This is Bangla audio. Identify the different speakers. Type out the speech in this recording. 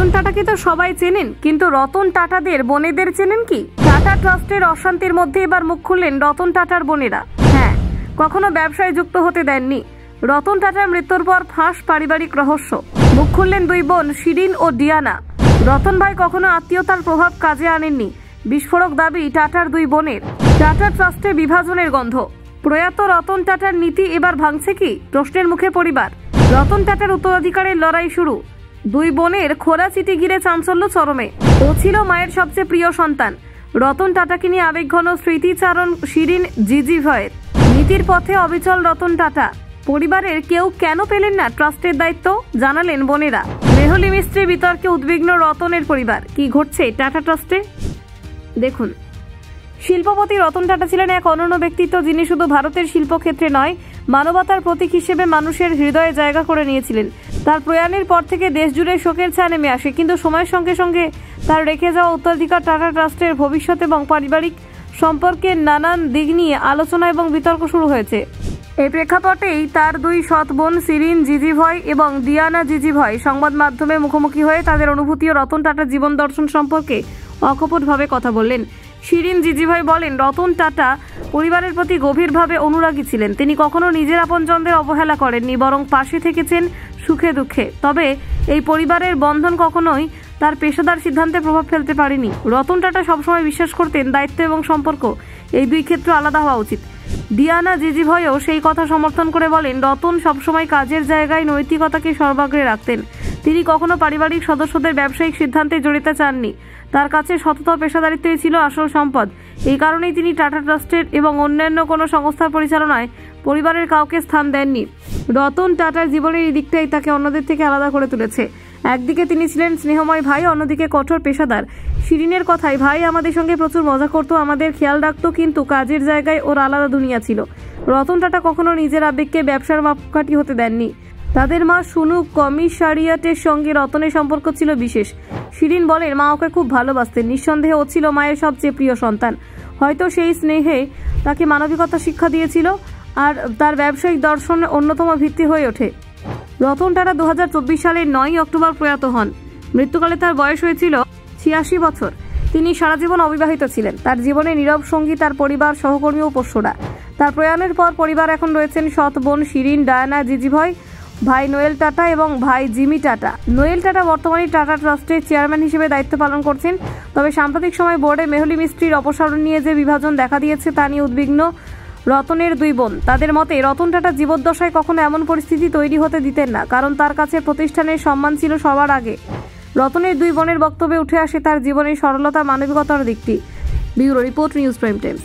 Speaker 1: রতন টাটাকে তো সবাই চেনেন, কিন্তু রতন টাটাদের বোনেদের চেনেন কি? টাটা ট্রাস্টের অশান্তির মধ্যে এবার মুখ খুললেন রতন টাটার বোনেরা। হ্যাঁ, কখনো ব্যবসায় যুক্ত হতে দেননি। রতন টাটার মৃত্যুর পর ফাঁস পারিবারিক রহস্য। মুখ খুললেন দুই বোন শিরিন ও ডিয়ানা। রতন ভাই কখনো আত্মীয়তার প্রভাব কাজে আনেননি, বিস্ফোরক দাবি টাটার দুই বোনের। টাটা ট্রাস্টে বিভাজনের গন্ধ। প্রয়াত রতন টাটার নীতি এবার ভাঙছে কি, প্রশ্নের মুখে পরিবার। রতন টাটার উত্তরাধিকারের লড়াই শুরু। দুই বোনের খোলা চিঠি ঘিরে চাঞ্চল্য চরমে। ও ছিল মায়ের সবচেয়ে প্রিয় সন্তান। রতন টাটাকে নিয়ে আবেগঘন স্মৃতিচারণ শিরিন জিজিভয়ের। নীতির পথে অবিচল রতন টাটা। পরিবারের কেউ কেন পেলেন না ট্রাস্টের দায়িত্ব, জানালেন বোনেরা। মেহুলি মিস্ত্রি বিতর্কে উদ্বিগ্ন রতনের পরিবার। কি ঘটছে টাটা ট্রাস্টে, দেখুন। শিল্পপতি রতন টাটা ছিলেন এক অনন্য ব্যক্তিত্ব, যিনি শুধু ভারতের শিল্পক্ষেত্রে নয়, মানবতার প্রতীক হিসেবে মানুষের হৃদয়ে জায়গা করে নিয়েছিলেন। তার প্রয়াণের পর থেকে দেশ জুড়ে শোকের ছায়া নেমে আসে, কিন্তু সময়ের সঙ্গে সঙ্গে তার রেখে যাওয়া উত্তরাধিকার টাটা ট্রাস্টের ভবিষ্যৎ এবং পারিবারিক সম্পর্কের নানান দিক নিয়ে আলোচনা এবং বিতর্ক শুরু হয়েছে। এই প্রেক্ষাপটেই তার দুই সৎ বোন শিরিন জিজিভয় এবং ডিয়ানা জিজিভয় সংবাদ মাধ্যমে মুখোমুখি হয়ে তাদের অনুভূতি ও রতন টাটার জীবন দর্শন সম্পর্কে অকপটভাবে কথা বললেন। শিরিন জিজিভয় বলেন, রতন টাটা পরিবারের প্রতি গভীরভাবে অনুরাগী ছিলেন। তিনি কখনো নিজের আপনজনদের অবহেলা করেননি, বরং পাশে থেকেছেন সুখে দুঃখে। তবে এই পরিবারের বন্ধন কখনোই তার পেশাদার সিদ্ধান্তে প্রভাব ফেলতে পারেনি। রতন টাটা সবসময় বিশ্বাস করতেন দায়িত্ব এবং সম্পর্ক এই দুই ক্ষেত্র আলাদা হওয়া উচিত। ডিয়ানা জিজিভয়ও সেই কথা সমর্থন করে বলেন, রতন সবসময় কাজের জায়গায় নৈতিকতাকে সর্বাগ্রে রাখতেন। তিনি কখনো পারিবারিক সদস্যদের ব্যবসায়িক সিদ্ধান্তে জড়িতে চাননি। তার কাছে সততা পেশাদারিত্বই ছিল আসল সম্পদ। এই কারণেই তিনি টাটা ট্রাস্টের এবং অন্যান্য কোনো সংস্থার পরিচালনায় পরিবারের কাউকে স্থান দেননি। রতন টাটার জীবনের এই দিকটাই তাকে অন্যদের থেকে আলাদা করে তুলেছে। একদিকে তিনি ছিলেন স্নেহময় ভাই, অন্যদিকে কঠোর পেশাদার। শিরিনের কথায়, ভাই আমাদের সঙ্গে প্রচুর মজা করতো, আমাদের খেয়াল রাখতো, কিন্তু কাজের জায়গায় ওর আলাদা দুনিয়া ছিল। রতন টাটা কখনো নিজের আবেগকে ব্যবসার মাপকাঠি হতে দেননি। তাদের মা সুনু কমিশারিয়াটের সঙ্গে রতনের সম্পর্ক ছিল বিশেষ। শিরিন বলেন, মা ওকে খুব ভালোবাসতেন। নিঃসন্দেহে ও ছিল মায়ের সবচেয়ে প্রিয় সন্তান। হয়তো সেই স্নেহে তাকে মানবিকতা শিক্ষা দিয়েছিল, আর তার ব্যবসায়িক দর্শন অন্যতম ভিত্তি হয়ে ওঠে। রতন টাটা 2024 সালের 9 অক্টোবর প্রয়াত হন। মৃত্যুকালে তার বয়স হয়েছিল 86 বছর। তিনি সারা জীবন অবিবাহিত ছিলেন। তার জীবনে নীরব সঙ্গী তার পরিবার, সহকর্মী ও পোষ্যরা। তার প্রয়াণের পর পরিবার এখন রয়েছেন সৎ বোন শিরিন, ডায়ানা জিজিভয়, ভাই নোয়েল টাটা এবং ভাই জিমি টাটা। নোয়েল টাটা বর্তমানে টাটা ট্রাস্টের চেয়ারম্যান হিসেবে দায়িত্ব পালন করছেন। তবে সাম্প্রতিক সময় বোর্ডে মেহুলি মিস্ত্রির অপসারণ নিয়ে যে বিভাজন দেখা দিয়েছে তা নিয়ে উদ্বিগ্ন রতনের দুই বোন। তাদের মতে, রতন টাটা জীবদ্দশায় কখনো এমন পরিস্থিতি তৈরি হতে দিতেন না, কারণ তার কাছে প্রতিষ্ঠানের সম্মান ছিল সবার আগে। রতনের দুই বোনের বক্তব্যে উঠে আসে তার জীবনের সরলতা, মানবিকতার দিকটি। Bureau report, news prime Times.